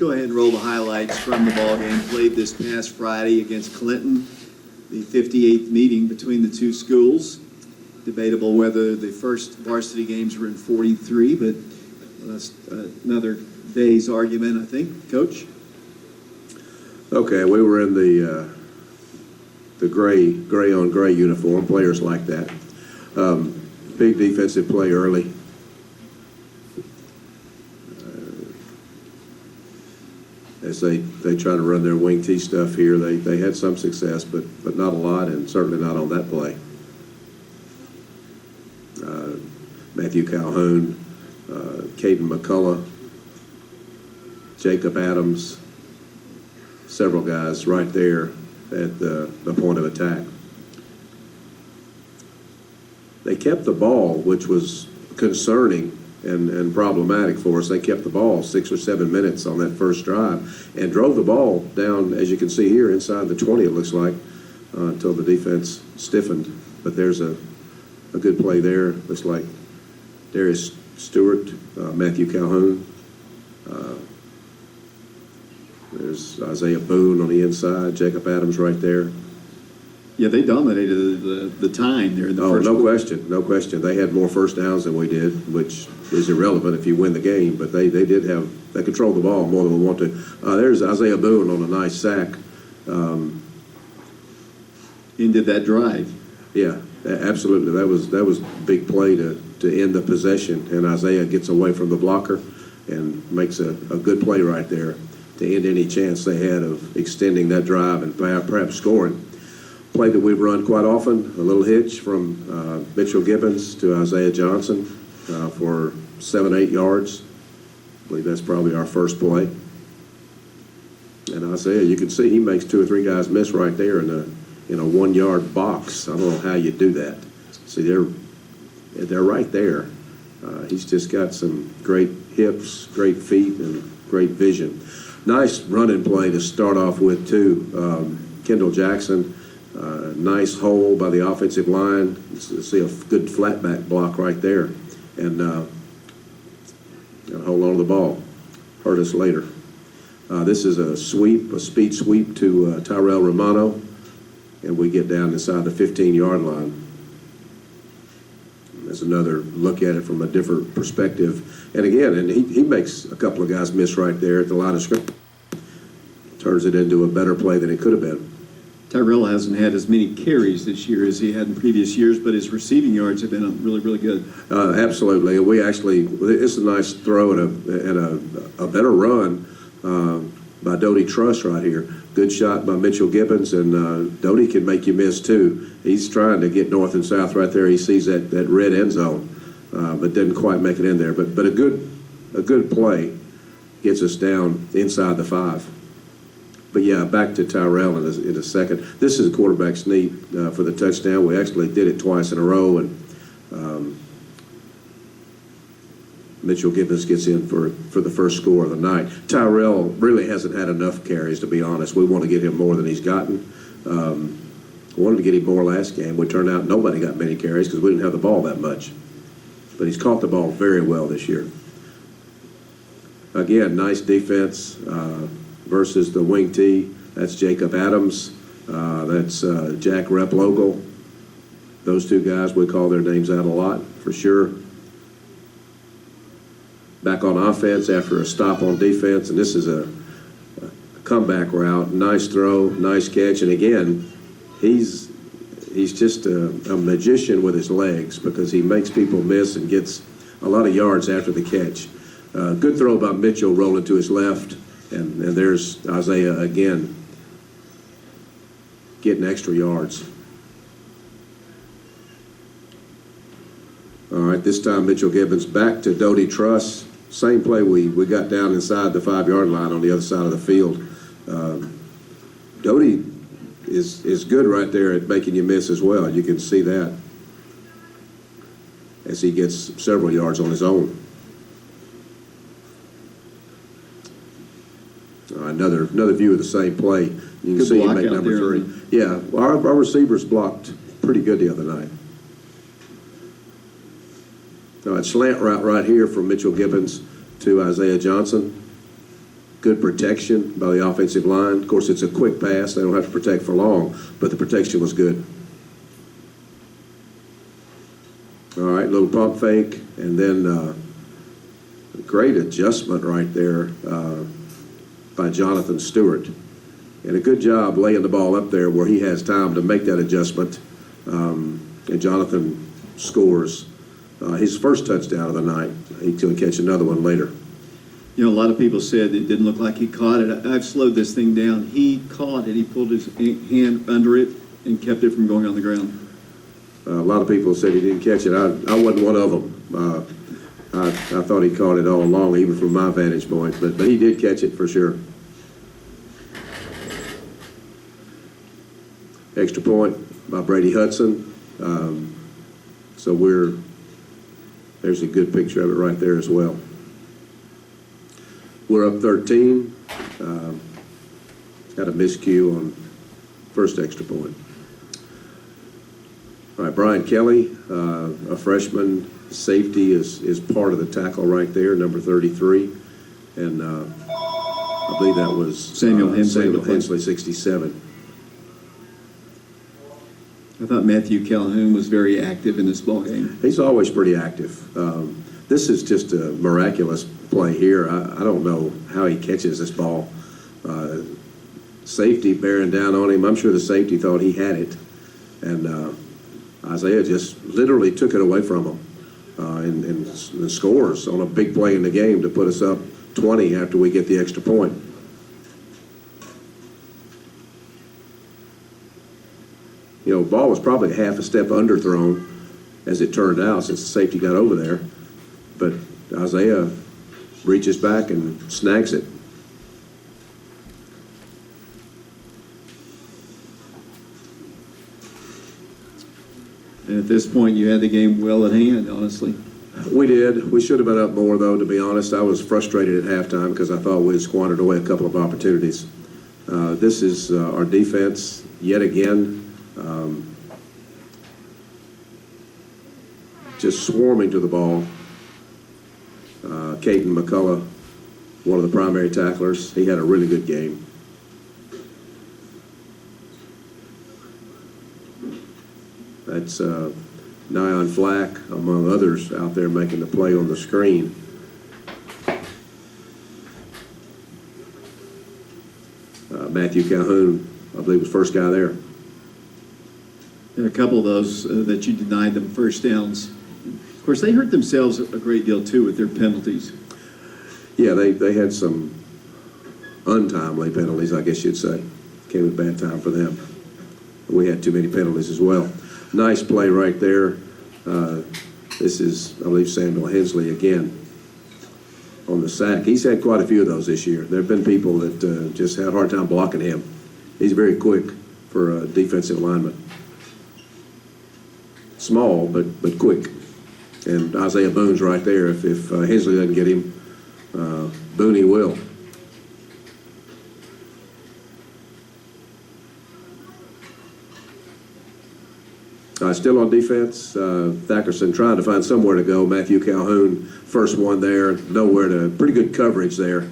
go ahead and roll the highlights from the ball game played this past Friday against Clinton, the 58th meeting between the two schools. Debatable whether the first varsity games were in 43, but that's another day's argument, I think. Coach? Okay, we were in the gray on gray uniform. Players like that. Big defensive play early. As they try to run their wing T stuff here, they had some success, but not a lot, and certainly not on that play. Matthew Calhoun, Caden McCullough, Jacob Adams, several guys right there at the point of attack. They kept the ball, which was concerning and problematic for us. They kept the ball 6 or 7 minutes on that first drive and drove the ball down, as you can see here, inside the 20, it looks like, until the defense stiffened. But there's a good play there. Looks like Darius Stewart, Matthew Calhoun. There's Isaiah Boone on the inside, Jacob Adams right there. Yeah, they dominated the time there in the first quarter. No question. They had more first downs than we did, which is irrelevant if you win the game, but they controlled the ball more than we want to. There's Isaiah Boone on a nice sack. Ended that drive. Yeah, absolutely. That was a big play to end the possession, and Isaiah gets away from the blocker and makes a good play right there to end any chance they had of extending that drive and perhaps scoring. Play that we've run quite often, a little hitch from Mitchell Gibbons to Isaiah Johnson for 7-8 yards. I believe that's probably our first play. And Isaiah, you can see he makes 2 or 3 guys miss right there in a 1 yard box. I don't know how you do that. See, they're right there. He's just got some great hips, great feet, and great vision. Nice running play to start off with, too. Kendall Jackson, nice hole by the offensive line. See a good flatback block right there. And got to hold on to the ball. Hurt us later. This is a speed sweep to Tyrell Romano. And we get down inside the 15-yard line. There's another look at it from a different perspective. And again, he makes a couple of guys miss right there at the line of scrimmage. Turns it into a better play than it could have been. Tyrell hasn't had as many carries this year as he had in previous years, but his receiving yards have been really, really good. Absolutely. It's a nice throw and a better run by Doty Truss right here. Good shot by Mitchell Gibbons, and Doty can make you miss too. He's trying to get north and south right there. He sees that red end zone, but didn't quite make it in there. But a good play gets us down inside the 5. But yeah, back to Tyrell in a second. This is a quarterback sneak for the touchdown. We actually did it twice in a row, and Mitchell Gibbons gets in for the first score of the night. Tyrell really hasn't had enough carries, to be honest. We want to get him more than he's gotten. Wanted to get him more last game. We turned out nobody got many carries because we didn't have the ball that much. But he's caught the ball very well this year. Again, nice defense versus the wing T. That's Jacob Adams. That's Jack Replogel. Those 2 guys, we call their names out a lot, for sure. Back on offense after a stop on defense, and this is a comeback route. Nice throw, nice catch, and again, he's just a magician with his legs because he makes people miss and gets a lot of yards after the catch. Good throw by Mitchell rolling to his left, and there's Isaiah again getting extra yards. All right, this time Mitchell Gibbons back to Doty Truss. Same play we got down inside the 5-yard line on the other side of the field. Doty is good right there at making you miss as well. You can see that as he gets several yards on his own. Another view of the same play. You can see him make number 3. Yeah, our receivers blocked pretty good the other night. All right, slant route right here from Mitchell Gibbons to Isaiah Johnson. good protection by the offensive line. Of course, it's a quick pass. They don't have to protect for long, but the protection was good. All right, little pump fake, and then great adjustment right there by Jonathan Stewart. And a good job laying the ball up there where he has time to make that adjustment. And Jonathan scores his first touchdown of the night. He's going to catch another one later. You know, a lot of people said it didn't look like he caught it. I've slowed this thing down. He caught it. He pulled his hand under it and kept it from going on the ground. A lot of people said he didn't catch it. I wasn't one of them. I thought he caught it all along, even from my vantage point. But he did catch it for sure. Extra point by Brady Hudson. So there's a good picture of it right there as well. We're up 13. Had a miscue on first extra point. All right, Brian Kelly, a freshman safety, is part of the tackle right there, number 33. And I believe that was Samuel Hensley, 67. I thought Matthew Calhoun was very active in this ball game. He's always pretty active. This is just a miraculous play here. I don't know how he catches this ball. Safety bearing down on him. I'm sure the safety thought he had it. And Isaiah just literally took it away from him and scores on a big play in the game to put us up 20 after we get the extra point. You know, the ball was probably half a step underthrown, as it turned out, since the safety got over there. But Isaiah reaches back and snags it. And at this point, you had the game well at hand, honestly. We did. We should have been up more, though, to be honest. I was frustrated at halftime because I thought we had squandered away a couple of opportunities. This is our defense yet again. Just swarming to the ball. Caden McCullough, one of the primary tacklers, he had a really good game. That's Nyan Flack, among others, out there making the play on the screen. Matthew Calhoun, I believe, was first guy there. There are a couple of those that you denied them first downs. Of course, they hurt themselves a great deal, too, with their penalties. Yeah, they had some untimely penalties, I guess you'd say. Came at a bad time for them. We had too many penalties as well. Nice play right there. This is, I believe, Samuel Hensley again on the sack. He's had quite a few of those this year. There have been people that just had a hard time blocking him. He's very quick for a defensive lineman. Small, but quick. And Isaiah Boone's right there. If Hensley doesn't get him, Boone will. Still on defense, Thackerson trying to find somewhere to go. Matthew Calhoun, first one there, nowhere to, pretty good coverage there.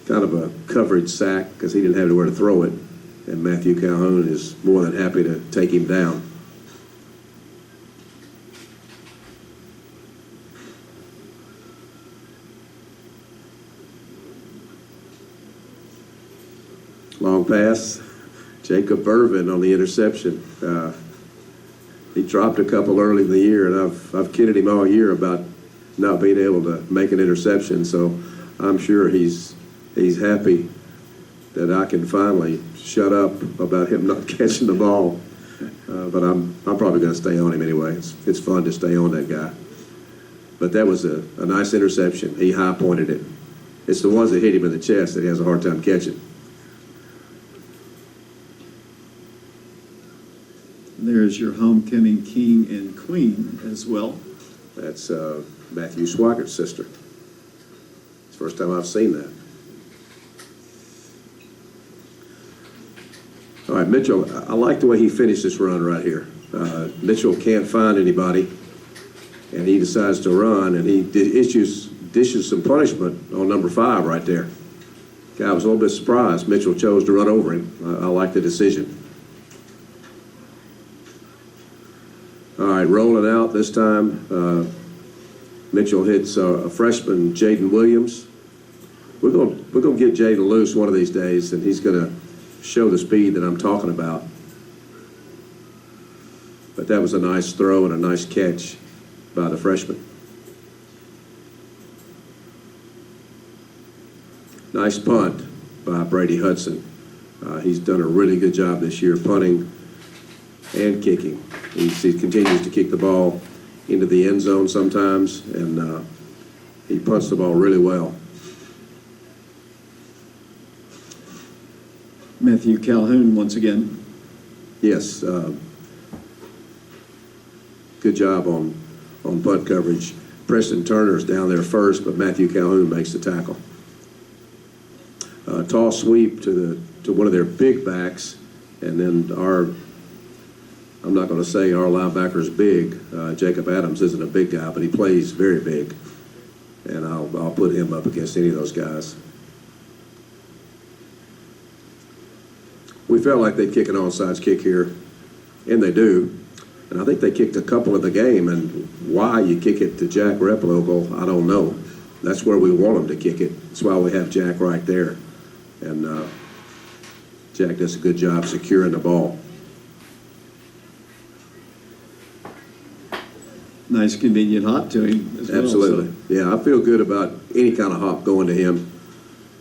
Kind of a coverage sack because he didn't have anywhere to throw it. And Matthew Calhoun is more than happy to take him down. Long pass, Jacob Irvin on the interception. He dropped a couple early in the year, and I've kidded him all year about not being able to make an interception. So I'm sure he's happy that I can finally shut up about him not catching the ball. But I'm probably going to stay on him anyway. It's fun to stay on that guy. But that was a nice interception. He high pointed it. It's the ones that hit him in the chest that he has a hard time catching. There's your homecoming king and queen as well. That's Matthew Swiggert's sister. It's the first time I've seen that. All right, Mitchell, I like the way he finished this run right here. Mitchell can't find anybody, and he decides to run, and he dishes some punishment on number 5 right there. I was a little bit surprised Mitchell chose to run over him. I like the decision. All right, rolling out this time. Mitchell hits a freshman, Jaden Williams. We're gonna get Jaden loose one of these days, and he's gonna show the speed that I'm talking about. But that was a nice throw and a nice catch by the freshman. Nice punt by Brady Hudson. He's done a really good job this year punting and kicking. He continues to kick the ball into the end zone sometimes, and he punts the ball really well. Matthew Calhoun once again. Yes, good job on punt coverage. Preston Turner's down there first, but Matthew Calhoun makes the tackle. Toss sweep to one of their big backs, and then I'm not going to say our linebacker's big. Jacob Adams isn't a big guy, but he plays very big, and I'll put him up against any of those guys. We felt like they'd kick an onside kick here, and they do. And I think they kicked a couple of the game, and why you kick it to Jack Replogle, I don't know. That's where we want them to kick it. That's why we have Jack right there. And Jack does a good job securing the ball. Nice convenient hop to him as well. Absolutely. So. Yeah, I feel good about any kind of hop going to him,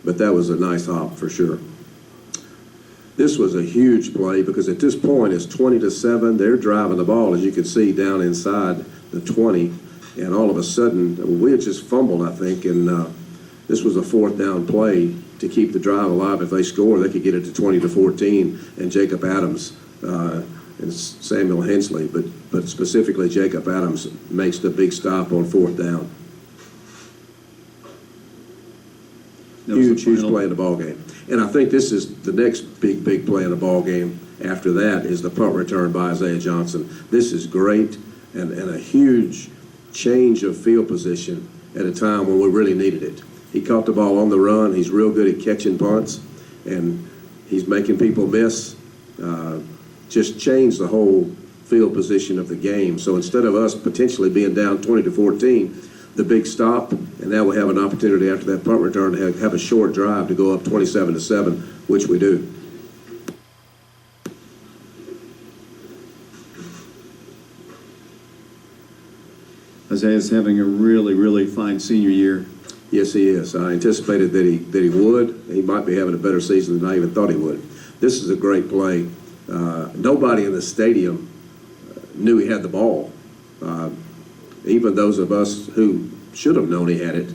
but that was a nice hop for sure. This was a huge play because at this point it's 20-7. They're driving the ball, as you can see, down inside the 20, and all of a sudden we had just fumbled, I think, and this was a fourth down play to keep the drive alive. If they score, they could get it to 20-14, and Jacob Adams and Samuel Hensley, but specifically Jacob Adams makes the big stop on fourth down. Huge play in the ball game. And I think this is the next big play in the ball game. After that is the punt return by Isaiah Johnson. This is great and a huge change of field position at a time when we really needed it. He caught the ball on the run. He's real good at catching punts, and he's making people miss. Just changed the whole field position of the game. So instead of us potentially being down 20-14, the big stop, and now we have an opportunity after that punt return to have a short drive to go up 27-7, which we do. Isaiah's having a really fine senior year. Yes, he is. I anticipated that he would. He might be having a better season than I even thought he would. This is a great play. Nobody in the stadium knew he had the ball. Even those of us who should have known he had it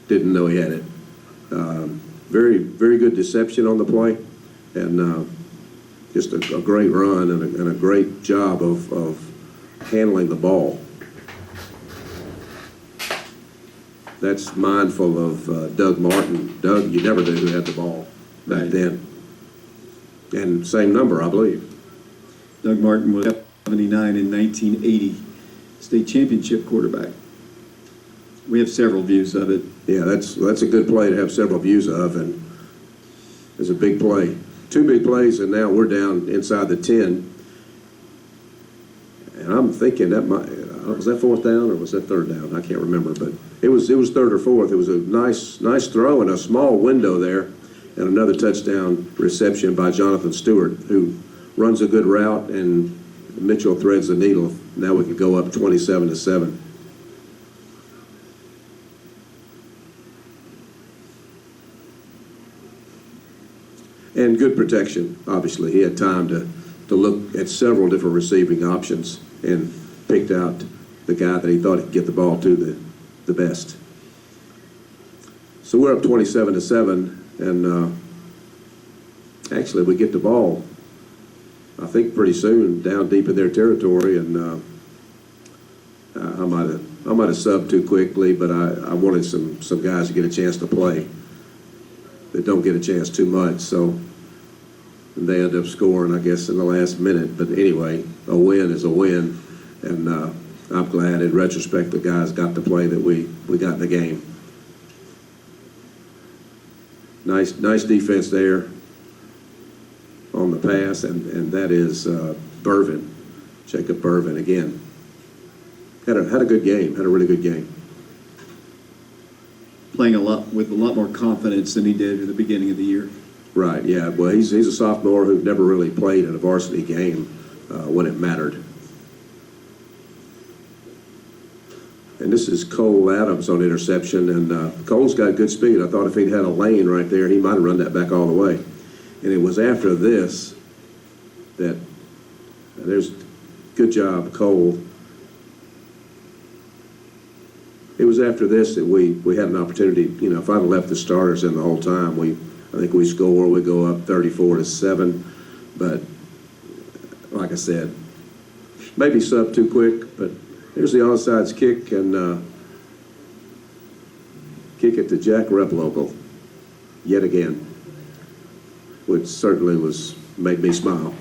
didn't know he had it. Very good deception on the play, and just a great run and a great job of handling the ball. That's mindful of Doug Martin. Doug, you never knew who had the ball back then. And same number, I believe. Doug Martin was 79 in 1980, state championship quarterback. We have several views of it. Yeah, that's a good play to have several views of, and it's a big play. Two big plays, and now we're down inside the 10. And I'm thinking that was that fourth down or was that third down? I can't remember, but it was third or fourth. It was a nice throw and a small window there, and another touchdown reception by Jonathan Stewart, who runs a good route, and Mitchell threads the needle. Now we can go up 27-7. And good protection, obviously. He had time to look at several different receiving options and picked out the guy that he thought he could get the ball to the best. So we're up 27-7, and actually we get the ball, I think, pretty soon down deep in their territory, and I might have subbed too quickly, but I wanted some guys to get a chance to play that don't get a chance too much, so they end up scoring, I guess, in the last minute. But anyway, a win is a win, and I'm glad in retrospect the guys got the play that we got in the game. Nice defense there on the pass, and that is Burvin, Jacob Burvin again. Had a good game, had a really good game. Playing with a lot more confidence than he did at the beginning of the year. Right, yeah. Well, he's a sophomore who never really played in a varsity game when it mattered. And this is Cole Adams on interception, and Cole's got good speed. I thought if he'd had a lane right there, he might have run that back all the way. And it was after this that there's good job, Cole. It was after this that we had an opportunity. You know, if I'd have left the starters in the whole time, I think we score, we go up 34-7. But like I said, maybe sub too quick, but here's the onside kick, and kick it to Jack Replogle yet again, which certainly made me smile.